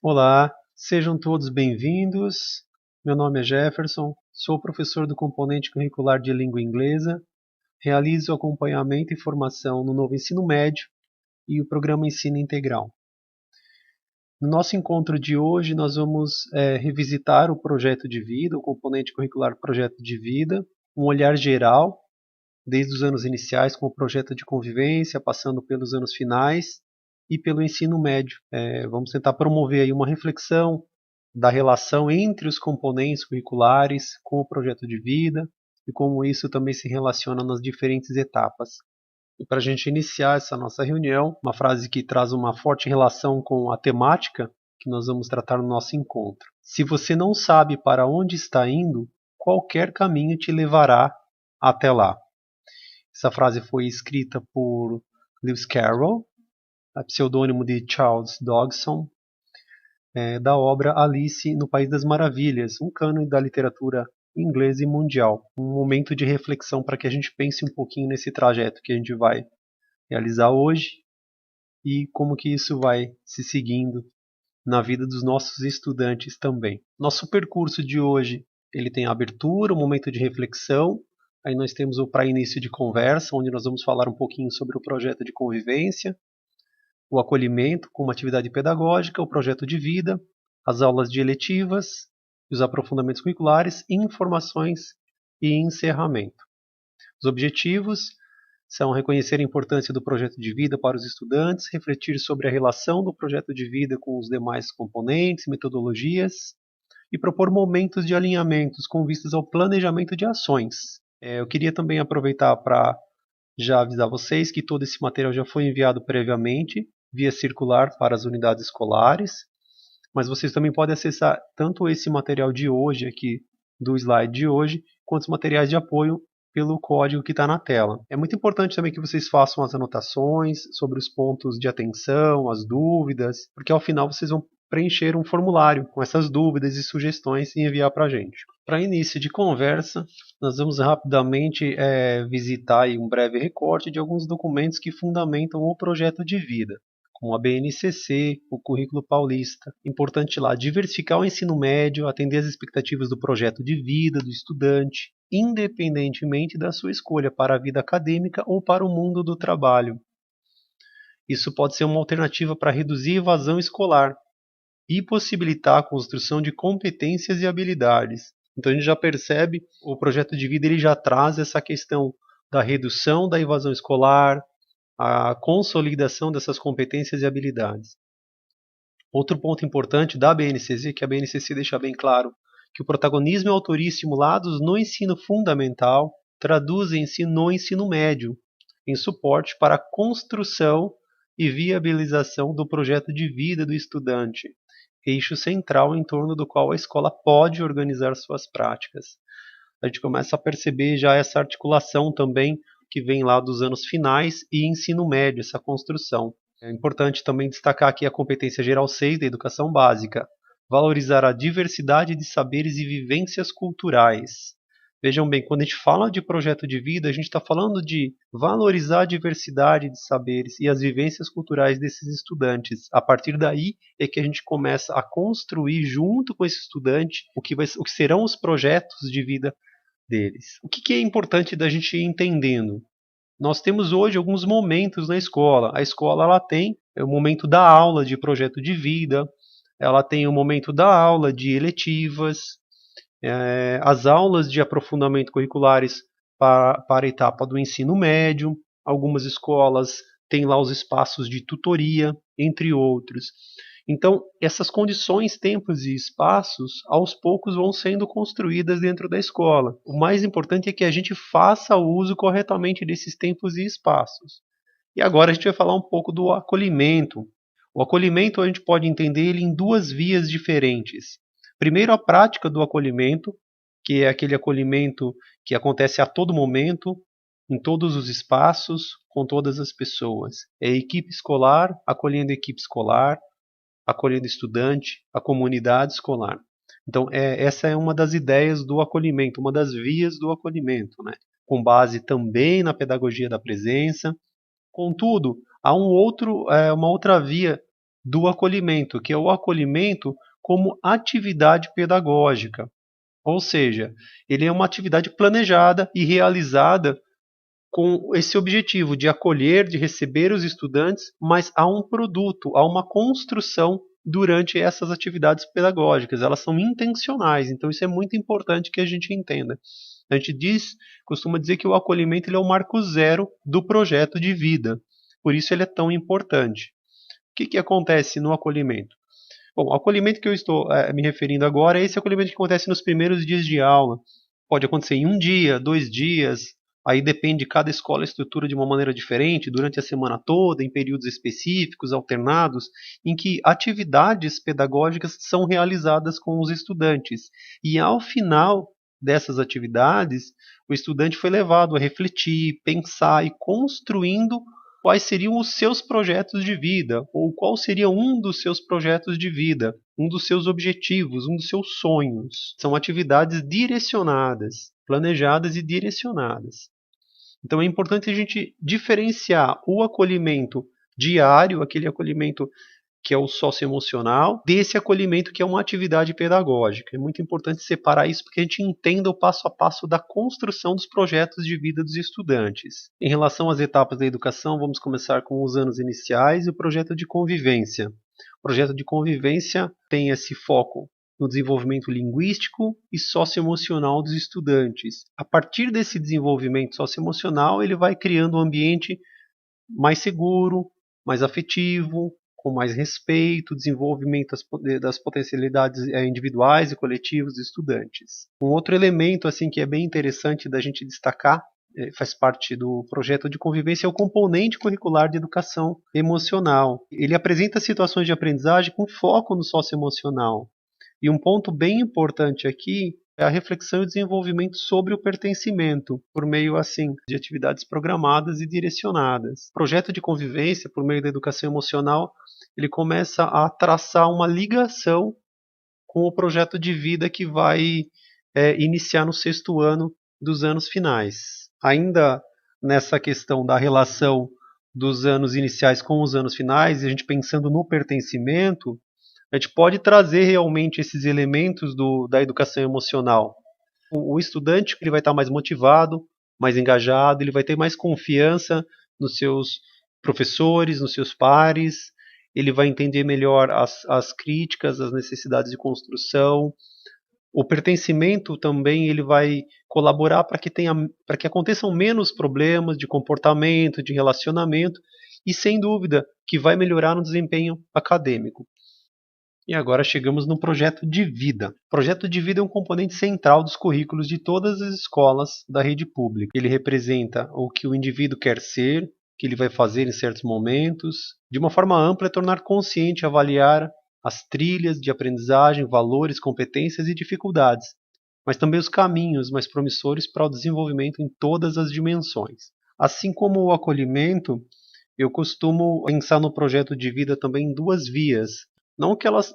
Olá, sejam todos bem-vindos. Meu nome é Jefferson, sou professor do componente curricular de língua inglesa, realizo acompanhamento e formação no novo ensino médio e o programa Ensino Integral. No nosso encontro de hoje, nós vamos revisitar o projeto de vida, o componente curricular projeto de vida, um olhar geral, desde os anos iniciais com o projeto de convivência, passando pelos anos finais e pelo ensino médio. Vamos tentar promover aí uma reflexão da relação entre os componentes curriculares com o projeto de vida e como isso também se relaciona nas diferentes etapas. E para a gente iniciar essa nossa reunião, uma frase que traz uma forte relação com a temática que nós vamos tratar no nosso encontro. Se você não sabe para onde está indo, qualquer caminho te levará até lá. Essa frase foi escrita por Lewis Carroll, pseudônimo de Charles Dodgson, da obra Alice no País das Maravilhas, um cânone da literatura inglesa e mundial. Um momento de reflexão para que a gente pense um pouquinho nesse trajeto que a gente vai realizar hoje e como que isso vai se seguindo na vida dos nossos estudantes também. Nosso percurso de hoje, ele tem a abertura, um momento de reflexão, aí nós temos o pré-início de conversa, onde nós vamos falar um pouquinho sobre o projeto de convivência, o acolhimento com uma atividade pedagógica, o projeto de vida, as aulas de eletivas, os aprofundamentos curriculares, informações e encerramento. Os objetivos são reconhecer a importância do projeto de vida para os estudantes, refletir sobre a relação do projeto de vida com os demais componentes, metodologias e propor momentos de alinhamentos com vistas ao planejamento de ações. Eu queria também aproveitar para já avisar vocês que todo esse material já foi enviado previamente via circular para as unidades escolares, mas vocês também podem acessar tanto esse material de hoje aqui, do slide de hoje, quanto os materiais de apoio pelo código que está na tela. É muito importante também que vocês façam as anotações sobre os pontos de atenção, as dúvidas, porque ao final vocês vão preencher um formulário com essas dúvidas e sugestões e enviar para a gente. Para início de conversa, nós vamos rapidamente visitar um breve recorte de alguns documentos que fundamentam o projeto de vida, como a BNCC, o Currículo Paulista. Importante lá, diversificar o ensino médio, atender às expectativas do projeto de vida do estudante, independentemente da sua escolha para a vida acadêmica ou para o mundo do trabalho. Isso pode ser uma alternativa para reduzir a evasão escolar e possibilitar a construção de competências e habilidades. Então a gente já percebe, o projeto de vida ele já traz essa questão da redução da evasão escolar, a consolidação dessas competências e habilidades. Outro ponto importante da BNCC, que a BNCC deixa bem claro, que o protagonismo e a autoria estimulados no ensino fundamental traduzem-se no ensino médio, em suporte para a construção e viabilização do projeto de vida do estudante, eixo central em torno do qual a escola pode organizar suas práticas. A gente começa a perceber já essa articulação também que vem lá dos anos finais e ensino médio, essa construção. É importante também destacar aqui a competência geral 6 da educação básica, valorizar a diversidade de saberes e vivências culturais. Vejam bem, quando a gente fala de projeto de vida, a gente está falando de valorizar a diversidade de saberes e as vivências culturais desses estudantes. A partir daí é que a gente começa a construir junto com esse estudante o que serão os projetos de vida deles. O que é importante da gente ir entendendo? Nós temos hoje alguns momentos na escola. A escola ela tem o momento da aula de projeto de vida, ela tem o momento da aula de eletivas, as aulas de aprofundamento curriculares para a etapa do ensino médio. Algumas escolas têm lá os espaços de tutoria, entre outros. Então, essas condições, tempos e espaços, aos poucos vão sendo construídas dentro da escola. O mais importante é que a gente faça o uso corretamente desses tempos e espaços. E agora a gente vai falar um pouco do acolhimento. O acolhimento a gente pode entender ele em duas vias diferentes. Primeiro, a prática do acolhimento, que é aquele acolhimento que acontece a todo momento, em todos os espaços, com todas as pessoas. É a equipe escolar acolhendo a equipe escolar, acolhendo estudante, a comunidade escolar. Então, essa é uma das ideias do acolhimento, uma das vias do acolhimento, né? Com base também na pedagogia da presença. Contudo, há uma outra via do acolhimento, que é o acolhimento como atividade pedagógica. Ou seja, ele é uma atividade planejada e realizada com esse objetivo de acolher, de receber os estudantes, mas há um produto, há uma construção durante essas atividades pedagógicas. Elas são intencionais, então isso é muito importante que a gente entenda. A gente costuma dizer que o acolhimento ele é o marco zero do projeto de vida. Por isso ele é tão importante. O que acontece no acolhimento? Bom, o acolhimento que eu estou me referindo agora é esse acolhimento que acontece nos primeiros dias de aula. Pode acontecer em um dia, 2 dias, aí depende de cada escola estrutura de uma maneira diferente, durante a semana toda, em períodos específicos, alternados, em que atividades pedagógicas são realizadas com os estudantes. E ao final dessas atividades, o estudante foi levado a refletir, pensar e construindo quais seriam os seus projetos de vida, ou qual seria um dos seus projetos de vida, um dos seus objetivos, um dos seus sonhos. São atividades direcionadas, planejadas e direcionadas. Então é importante a gente diferenciar o acolhimento diário, aquele acolhimento que é o socioemocional, desse acolhimento que é uma atividade pedagógica. É muito importante separar isso para que a gente entenda o passo a passo da construção dos projetos de vida dos estudantes. Em relação às etapas da educação, vamos começar com os anos iniciais e o projeto de convivência. O projeto de convivência tem esse foco no desenvolvimento linguístico e socioemocional dos estudantes. A partir desse desenvolvimento socioemocional, ele vai criando um ambiente mais seguro, mais afetivo, com mais respeito, desenvolvimento das potencialidades individuais e coletivas dos estudantes. Um outro elemento assim que é bem interessante da gente destacar, faz parte do projeto de convivência, é o componente curricular de educação emocional. Ele apresenta situações de aprendizagem com foco no socioemocional. E um ponto bem importante aqui é a reflexão e desenvolvimento sobre o pertencimento, por meio assim de atividades programadas e direcionadas. O projeto de convivência, por meio da educação emocional, ele começa a traçar uma ligação com o projeto de vida que vai iniciar no 6º ano dos anos finais. Ainda nessa questão da relação dos anos iniciais com os anos finais, a gente pensando no pertencimento, a gente pode trazer realmente esses elementos da educação emocional. O estudante ele vai estar mais motivado, mais engajado, ele vai ter mais confiança nos seus professores, nos seus pares, ele vai entender melhor as críticas, as necessidades de construção. O pertencimento também ele vai colaborar para que aconteçam menos problemas de comportamento, de relacionamento, e sem dúvida que vai melhorar no desempenho acadêmico. E agora chegamos no projeto de vida. O projeto de vida é um componente central dos currículos de todas as escolas da rede pública. Ele representa o que o indivíduo quer ser, o que ele vai fazer em certos momentos. De uma forma ampla, é tornar consciente e avaliar as trilhas de aprendizagem, valores, competências e dificuldades, mas também os caminhos mais promissores para o desenvolvimento em todas as dimensões. Assim como o acolhimento, eu costumo pensar no projeto de vida também em 2 vias. Não que elas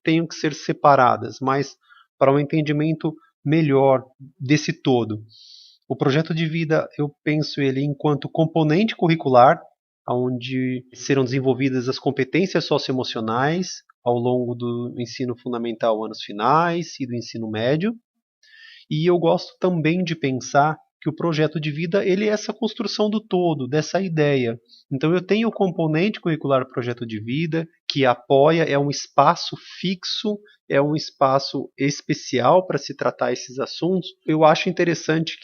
tenham que ser separadas, mas para um entendimento melhor desse todo. O projeto de vida, eu penso ele enquanto componente curricular, onde serão desenvolvidas as competências socioemocionais ao longo do ensino fundamental, anos finais e do ensino médio. E eu gosto também de pensar que o projeto de vida ele é essa construção do todo, dessa ideia. Então eu tenho o componente curricular projeto de vida, que apoia, é um espaço fixo, é um espaço especial para se tratar esses assuntos. Eu acho interessante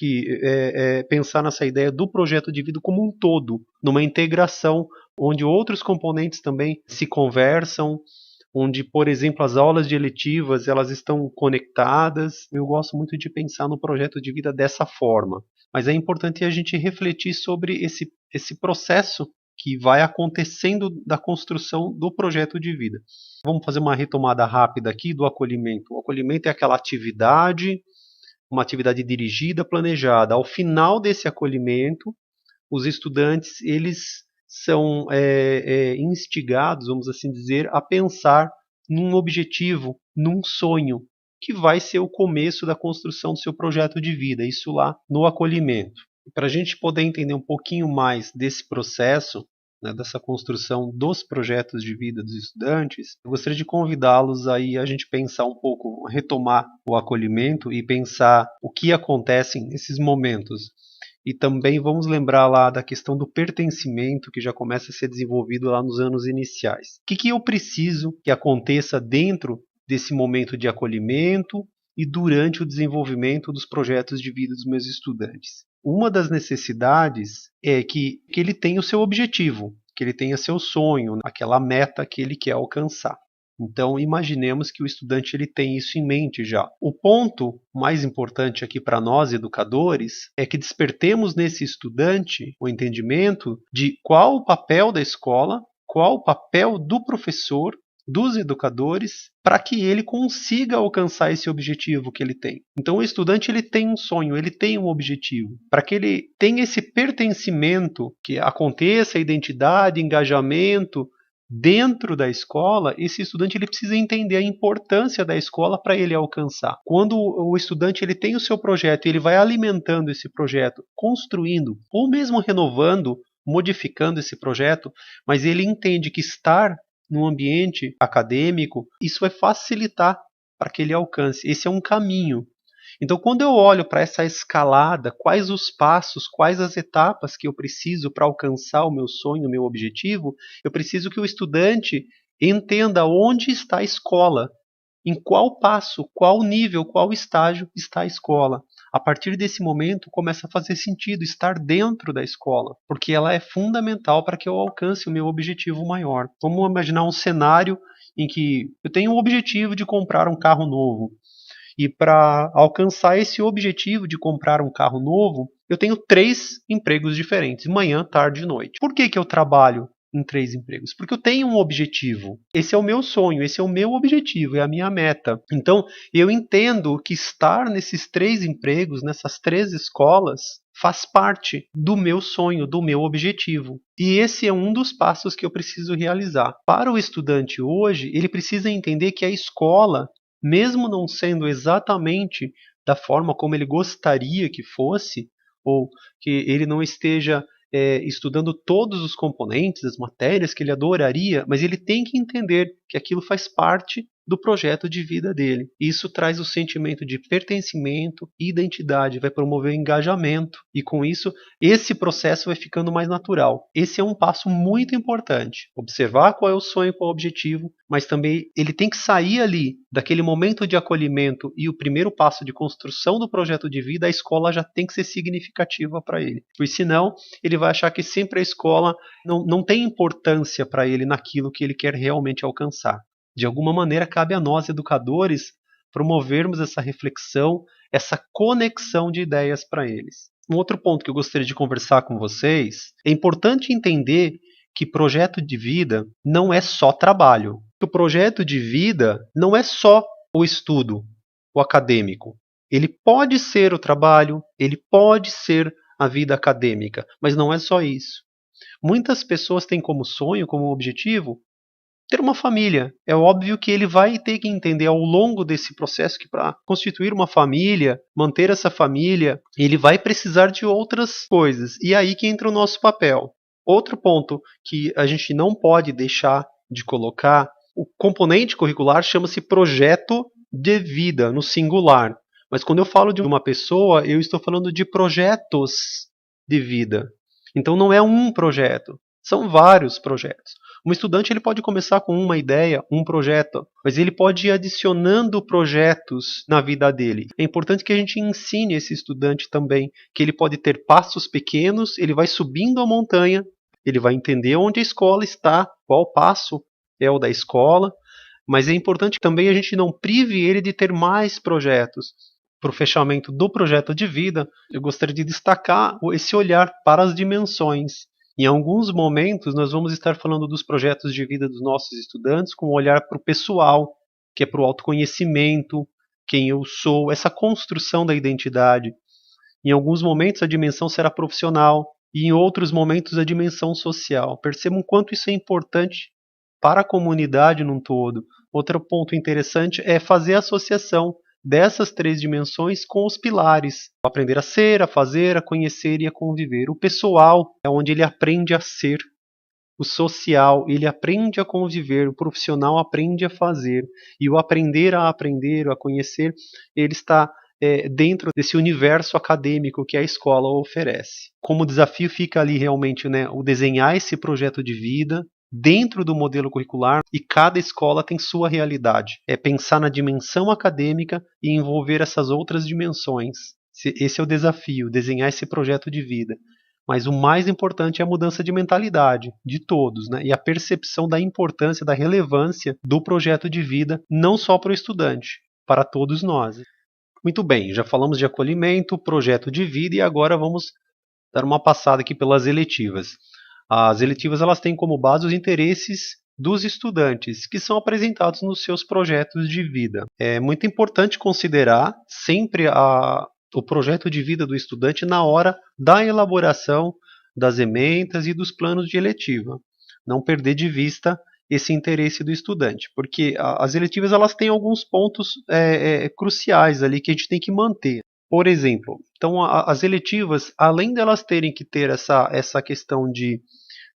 pensar nessa ideia do projeto de vida como um todo, numa integração, onde outros componentes também se conversam, onde, por exemplo, as aulas de eletivas elas estão conectadas. Eu gosto muito de pensar no projeto de vida dessa forma. Mas é importante a gente refletir sobre esse processo que vai acontecendo da construção do projeto de vida. Vamos fazer uma retomada rápida aqui do acolhimento. O acolhimento é aquela atividade, uma atividade dirigida, planejada. Ao final desse acolhimento, os estudantes eles são instigados, vamos assim dizer, a pensar num objetivo, num sonho, que vai ser o começo da construção do seu projeto de vida, isso lá no acolhimento. Para a gente poder entender um pouquinho mais desse processo, né, dessa construção dos projetos de vida dos estudantes, eu gostaria de convidá-los aí a gente pensar um pouco, retomar o acolhimento e pensar o que acontece nesses momentos. E também vamos lembrar lá da questão do pertencimento que já começa a ser desenvolvido lá nos anos iniciais. O que eu preciso que aconteça dentro desse momento de acolhimento e durante o desenvolvimento dos projetos de vida dos meus estudantes? Uma das necessidades é que ele tenha o seu objetivo, que ele tenha seu sonho, aquela meta que ele quer alcançar. Então, imaginemos que o estudante ele tem isso em mente já. O ponto mais importante aqui para nós, educadores, é que despertemos nesse estudante o entendimento de qual o papel da escola, qual o papel do professor, dos educadores, para que ele consiga alcançar esse objetivo que ele tem. Então, o estudante ele tem um sonho, ele tem um objetivo. Para que ele tenha esse pertencimento, que aconteça a identidade, engajamento, dentro da escola, esse estudante ele precisa entender a importância da escola para ele alcançar. Quando o estudante ele tem o seu projeto e ele vai alimentando esse projeto, construindo ou mesmo renovando, modificando esse projeto, mas ele entende que estar no ambiente acadêmico, isso vai facilitar para que ele alcance. Esse é um caminho. Então, quando eu olho para essa escalada, quais os passos, quais as etapas que eu preciso para alcançar o meu sonho, o meu objetivo, eu preciso que o estudante entenda onde está a escola, em qual passo, qual nível, qual estágio está a escola. A partir desse momento, começa a fazer sentido estar dentro da escola, porque ela é fundamental para que eu alcance o meu objetivo maior. Vamos imaginar um cenário em que eu tenho o objetivo de comprar um carro novo. E para alcançar esse objetivo de comprar um carro novo, eu tenho 3 empregos diferentes, manhã, tarde e noite. Por que eu trabalho em 3 empregos? Porque eu tenho um objetivo. Esse é o meu sonho, esse é o meu objetivo, é a minha meta. Então, eu entendo que estar nesses 3 empregos, nessas 3 escolas, faz parte do meu sonho, do meu objetivo. E esse é um dos passos que eu preciso realizar. Para o estudante hoje, ele precisa entender que a escola, mesmo não sendo exatamente da forma como ele gostaria que fosse, ou que ele não esteja estudando todos os componentes, as matérias que ele adoraria, mas ele tem que entender que aquilo faz parte do projeto de vida dele. Isso traz o sentimento de pertencimento, identidade, vai promover o engajamento e com isso esse processo vai ficando mais natural. Esse é um passo muito importante. Observar qual é o sonho, qual é o objetivo, mas também ele tem que sair ali daquele momento de acolhimento e o primeiro passo de construção do projeto de vida, a escola já tem que ser significativa para ele. Pois senão ele vai achar que sempre a escola não tem importância para ele naquilo que ele quer realmente alcançar. De alguma maneira, cabe a nós, educadores, promovermos essa reflexão, essa conexão de ideias para eles. Um outro ponto que eu gostaria de conversar com vocês, é importante entender que projeto de vida não é só trabalho. O projeto de vida não é só o estudo, o acadêmico. Ele pode ser o trabalho, ele pode ser a vida acadêmica, mas não é só isso. Muitas pessoas têm como sonho, como objetivo, ter uma família. É óbvio que ele vai ter que entender ao longo desse processo que para constituir uma família, manter essa família, ele vai precisar de outras coisas. E é aí que entra o nosso papel. Outro ponto que a gente não pode deixar de colocar, o componente curricular chama-se projeto de vida, no singular. Mas quando eu falo de uma pessoa, eu estou falando de projetos de vida. Então não é um projeto, são vários projetos. Um estudante ele pode começar com uma ideia, um projeto, mas ele pode ir adicionando projetos na vida dele. É importante que a gente ensine esse estudante também que ele pode ter passos pequenos, ele vai subindo a montanha, ele vai entender onde a escola está, qual passo é o da escola, mas é importante também a gente não prive ele de ter mais projetos. Para o fechamento do projeto de vida, eu gostaria de destacar esse olhar para as dimensões. Em alguns momentos, nós vamos estar falando dos projetos de vida dos nossos estudantes com um olhar para o pessoal, que é para o autoconhecimento, quem eu sou, essa construção da identidade. Em alguns momentos, a dimensão será profissional e em outros momentos, a dimensão social. Percebam o quanto isso é importante para a comunidade num todo. Outro ponto interessante é fazer a associação dessas 3 dimensões com os pilares. Aprender a ser, a fazer, a conhecer e a conviver. O pessoal é onde ele aprende a ser. o social, ele aprende a conviver, o profissional aprende a fazer, e o aprender, a conhecer, ele está dentro desse universo acadêmico que a escola oferece. Como desafio fica ali realmente, né, o desenhar esse projeto de vida dentro do modelo curricular, e cada escola tem sua realidade. É pensar na dimensão acadêmica e envolver essas outras dimensões. Esse é o desafio, desenhar esse projeto de vida. Mas o mais importante é a mudança de mentalidade de todos, né? E a percepção da importância, da relevância do projeto de vida, não só para o estudante, para todos nós. Muito bem, já falamos de acolhimento, projeto de vida, e agora vamos dar uma passada aqui pelas eletivas. As eletivas, elas têm como base os interesses dos estudantes, que são apresentados nos seus projetos de vida. É muito importante considerar sempre o projeto de vida do estudante na hora da elaboração das ementas e dos planos de eletiva. Não perder de vista esse interesse do estudante, porque as eletivas, elas têm alguns pontos cruciais ali que a gente tem que manter. Por exemplo, então as eletivas, além delas terem que ter essa questão de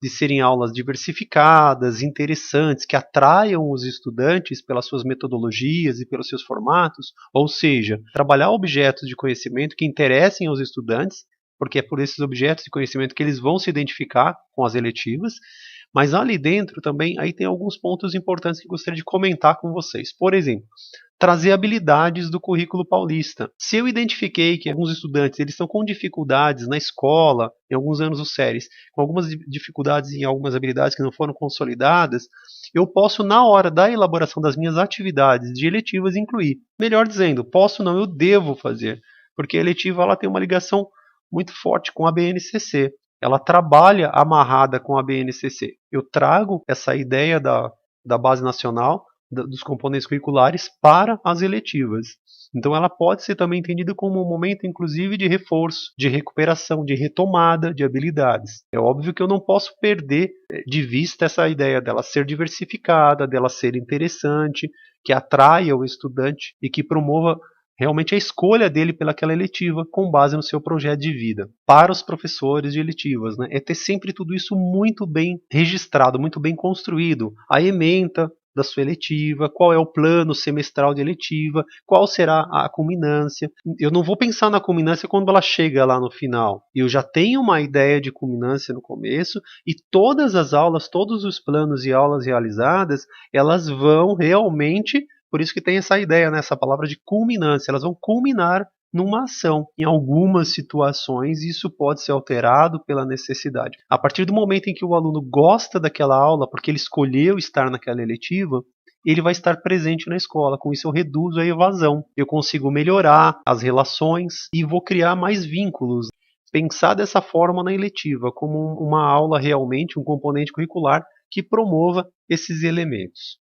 serem aulas diversificadas, interessantes, que atraiam os estudantes pelas suas metodologias e pelos seus formatos, ou seja, trabalhar objetos de conhecimento que interessem aos estudantes, porque é por esses objetos de conhecimento que eles vão se identificar com as eletivas. Mas ali dentro também aí tem alguns pontos importantes que gostaria de comentar com vocês. Por exemplo, trazer habilidades do currículo paulista. Se eu identifiquei que alguns estudantes eles estão com dificuldades na escola, em alguns anos do séries, com algumas dificuldades em algumas habilidades que não foram consolidadas, eu posso, na hora da elaboração das minhas atividades de eletivas, incluir. Melhor dizendo, posso não, eu devo fazer, porque a eletiva ela tem uma ligação muito forte com a BNCC. Ela trabalha amarrada com a BNCC. Eu trago essa ideia da base nacional, dos componentes curriculares, para as eletivas. Então ela pode ser também entendida como um momento, inclusive, de reforço, de recuperação, de retomada de habilidades. É óbvio que eu não posso perder de vista essa ideia dela ser diversificada, dela ser interessante, que atraia o estudante e que promova realmente a escolha dele pelaquela eletiva com base no seu projeto de vida. Para os professores de eletivas, né, é ter sempre tudo isso muito bem registrado, muito bem construído. A ementa da sua eletiva, qual é o plano semestral de eletiva, qual será a culminância. Eu não vou pensar na culminância quando ela chega lá no final. Eu já tenho uma ideia de culminância no começo e todas as aulas, todos os planos e aulas realizadas, elas vão realmente, por isso que tem essa ideia, né, essa palavra de culminância, elas vão culminar numa ação. Em algumas situações, isso pode ser alterado pela necessidade. A partir do momento em que o aluno gosta daquela aula, porque ele escolheu estar naquela eletiva, ele vai estar presente na escola. Com isso, eu reduzo a evasão. Eu consigo melhorar as relações e vou criar mais vínculos. Pensar dessa forma na eletiva, como uma aula realmente, um componente curricular que promova esses elementos.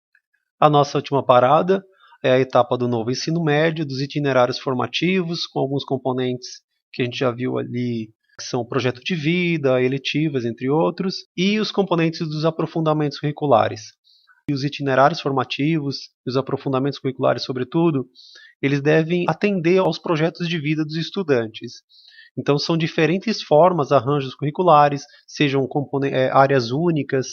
A nossa última parada é a etapa do novo ensino médio, dos itinerários formativos, com alguns componentes que a gente já viu ali, que são o projeto de vida, eletivas, entre outros, e os componentes dos aprofundamentos curriculares. E os itinerários formativos, e os aprofundamentos curriculares, sobretudo, eles devem atender aos projetos de vida dos estudantes. Então, são diferentes formas, arranjos curriculares, sejam áreas únicas,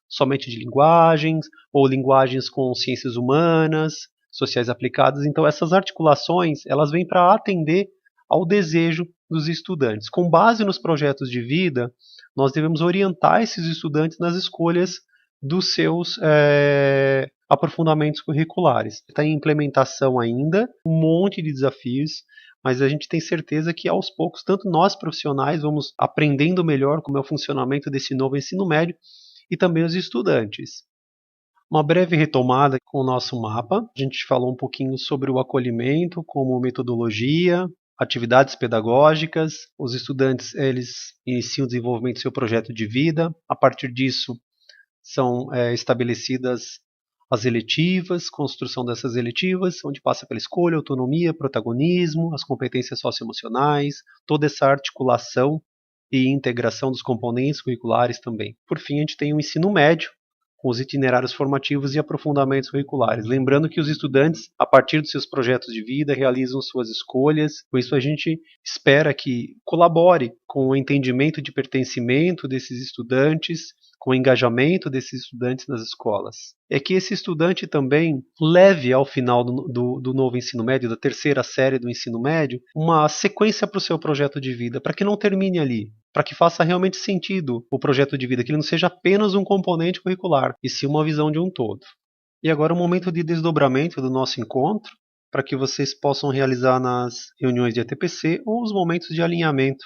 somente de linguagens, ou linguagens com ciências humanas, sociais aplicadas. Então, essas articulações, elas vêm para atender ao desejo dos estudantes. Com base nos projetos de vida, nós devemos orientar esses estudantes nas escolhas dos seus aprofundamentos curriculares. Está em implementação ainda, um monte de desafios, mas a gente tem certeza que aos poucos, tanto nós profissionais vamos aprendendo melhor como é o funcionamento desse novo ensino médio e também os estudantes. Uma breve retomada com o nosso mapa. A gente falou um pouquinho sobre o acolhimento como metodologia, atividades pedagógicas. Os estudantes eles iniciam o desenvolvimento do seu projeto de vida. A partir disso, são estabelecidas as eletivas, construção dessas eletivas, onde passa pela escolha, autonomia, protagonismo, as competências socioemocionais, toda essa articulação e integração dos componentes curriculares também. Por fim, a gente tem o ensino médio, com os itinerários formativos e aprofundamentos curriculares. Lembrando que os estudantes, a partir dos seus projetos de vida, realizam suas escolhas. Com isso, a gente espera que colabore com o entendimento de pertencimento desses estudantes, com o engajamento desses estudantes nas escolas, é que esse estudante também leve ao final do novo ensino médio, da terceira série do ensino médio, uma sequência para o seu projeto de vida, para que não termine ali, para que faça realmente sentido o projeto de vida, que ele não seja apenas um componente curricular, e sim uma visão de um todo. E agora o momento de desdobramento do nosso encontro, para que vocês possam realizar nas reuniões de ATPC ou os momentos de alinhamento.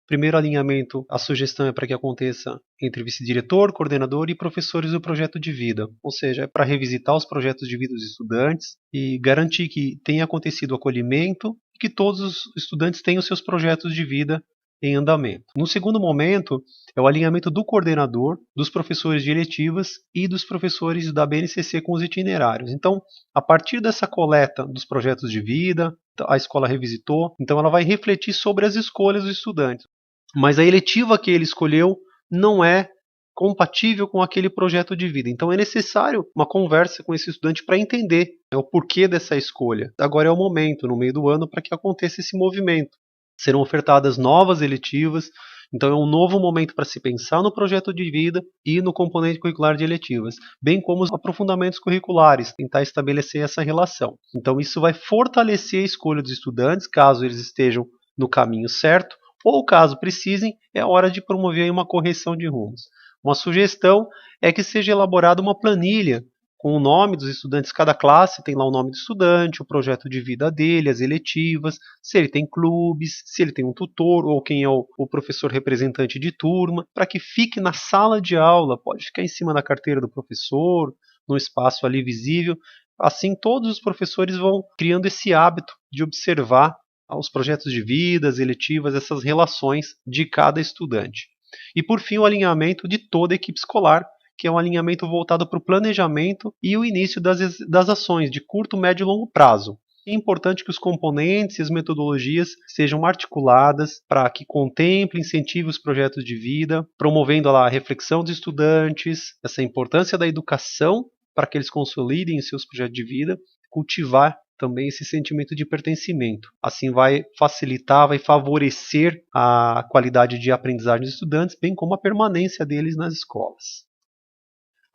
Primeiro alinhamento, a sugestão é para que aconteça entre vice-diretor, coordenador e professores do projeto de vida, ou seja, é para revisitar os projetos de vida dos estudantes e garantir que tenha acontecido o acolhimento e que todos os estudantes tenham seus projetos de vida em andamento. No segundo momento, é o alinhamento do coordenador, dos professores de eletivas e dos professores da BNCC com os itinerários. Então, a partir dessa coleta dos projetos de vida, a escola revisitou, então ela vai refletir sobre as escolhas dos estudantes. Mas a eletiva que ele escolheu não é compatível com aquele projeto de vida. Então é necessário uma conversa com esse estudante para entender o porquê dessa escolha. Agora é o momento, no meio do ano, para que aconteça esse movimento. Serão ofertadas novas eletivas, então é um novo momento para se pensar no projeto de vida e no componente curricular de eletivas, bem como os aprofundamentos curriculares, tentar estabelecer essa relação. Então isso vai fortalecer a escolha dos estudantes, caso eles estejam no caminho certo, ou caso precisem, é hora de promover uma correção de rumos. Uma sugestão é que seja elaborada uma planilha com o nome dos estudantes, cada classe tem lá o nome do estudante, o projeto de vida dele, as eletivas, se ele tem clubes, se ele tem um tutor ou quem é o professor representante de turma, para que fique na sala de aula, pode ficar em cima da carteira do professor, no espaço ali visível. Assim todos os professores vão criando esse hábito de observar os projetos de vida, as eletivas, essas relações de cada estudante. E por fim o alinhamento de toda a equipe escolar, que é um alinhamento voltado para o planejamento e o início das ações de curto, médio e longo prazo. É importante que os componentes e as metodologias sejam articuladas para que contemple e incentive os projetos de vida, promovendo a reflexão dos estudantes, essa importância da educação para que eles consolidem os seus projetos de vida, cultivar também esse sentimento de pertencimento. Assim vai facilitar, vai favorecer a qualidade de aprendizagem dos estudantes, bem como a permanência deles nas escolas.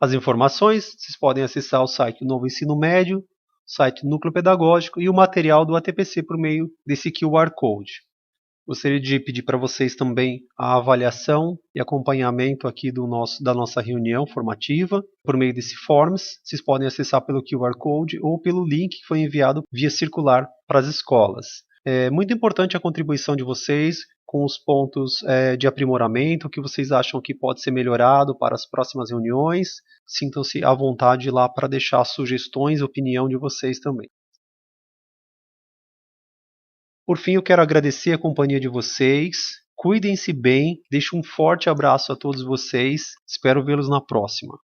As informações, vocês podem acessar o site do Novo Ensino Médio, o site do Núcleo Pedagógico e o material do ATPC por meio desse QR Code. Gostaria de pedir para vocês também a avaliação e acompanhamento aqui da nossa reunião formativa por meio desse Forms. Vocês podem acessar pelo QR Code ou pelo link que foi enviado via circular para as escolas. É muito importante a contribuição de vocês com os pontos de aprimoramento, o que vocês acham que pode ser melhorado para as próximas reuniões. Sintam-se à vontade lá para deixar sugestões e opinião de vocês também. Por fim, eu quero agradecer a companhia de vocês. Cuidem-se bem. Deixo um forte abraço a todos vocês. Espero vê-los na próxima.